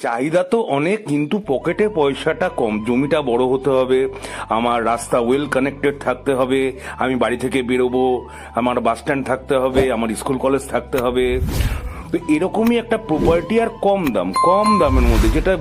চাহিদা তো অনেক, কিন্তু পকেটে পয়সাটা কম। জমিটা বড় হতে হবে, আমার রাস্তা ওয়েল কানেক্টেড থাকতে হবে, আমি বাড়ি থেকে বেরোবো, আমার বাস স্ট্যান্ড থাকতে হবে, আমার স্কুল কলেজ থাকতে হবে। তো এরকমই একটা প্রপার্টি, আর কম দামের মধ্যে, যেটা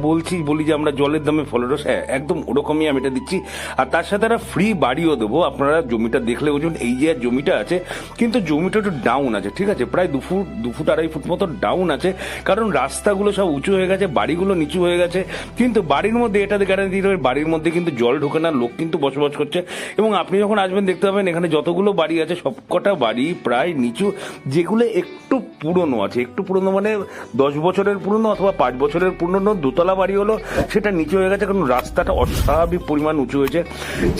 বলি যে আমরা জলের দামে ফলের রস, হ্যাঁ একদম ওরকমই আমি এটা দিচ্ছি। আর তার সাথে একটা ফ্রি বাড়িও দেবো। আপনারা জমিটা দেখলে বুঝুন, এই যে জমিটা আছে, কিন্তু জমিটা একটু ডাউন আছে, ঠিক আছে, প্রায় 2 ফুট 2.5 ফুট মতো ডাউন আছে, কারণ রাস্তাগুলো সব উঁচু হয়ে গেছে, বাড়িগুলো নিচু হয়ে গেছে। কিন্তু বাড়ির মধ্যে এটাতে গ্যারান্টি দেবে, বাড়ির মধ্যে কিন্তু জল ঢোকে না, লোক কিন্তু বসবাস করছে। এবং আপনি যখন আসবেন দেখতে পাবেন এখানে যতগুলো বাড়ি আছে সবকটা বাড়ি প্রায় নিচু, যেগুলো একটু পুরনো আছে, একটু পুরনো মানে 10 বছরের পুরনো অথবা 5 বছরের পুরনো দোতলা বাড়ি হলো, সেটা নিচু হয়ে গেছে, কারণ রাস্তাটা অস্বাভাবিক পরিমাণ উঁচু হয়েছে।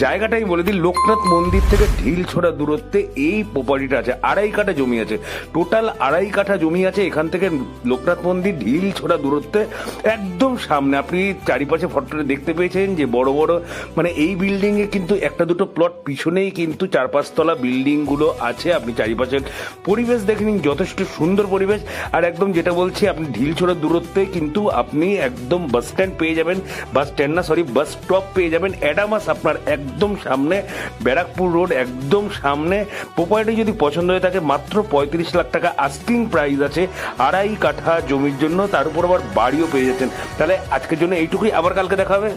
জায়গাটাই বলে দিই, লোকনাথ মন্দির থেকে ঢিলছোড়া দূরত্বে এই প্রপার্টিটা আছে। 2.5 কাঠা জমি আছে, টোটাল 2.5 কাঠা জমি আছে এখান থেকে লোকনাথ মন্দির, ঢিলছোড়া দূরত্বে একদম সামনে। আপনি চারিপাশে ফটোটা দেখতে পেয়েছেন যে বড় বড় মানে এই বিল্ডিং এ কিন্তু একটা দুটো প্লট পিছনেই কিন্তু 4-5 তলা বিল্ডিং গুলো আছে। আপনি চারিপাশের পরিবেশ দেখে নিন, যথেষ্ট সুন্দর পরিবেশ। আর একদম যেটা বলছি, আপনি ঢিলছোড়ার দূরত্বে কিন্তু আপনি একদম বাস স্ট্যান্ড পেয়ে যাবেন, বাস স্টপ পেয়ে যাবেন। অ্যাডামাস আপনার একদম সামনে, ব্যারাকপুর রোড একদম সামনে। প্রপার্টি যদি পছন্দ হয়ে থাকে, মাত্র 35 লাখ টাকা আস্কিং প্রাইস আছে 2.5 কাঠা জমির জন্য, তার উপর আবার বাড়িও পেয়ে যাচ্ছেন। তাহলে আজকের জন্য এইটুকুই, আবার কালকে দেখা হবে।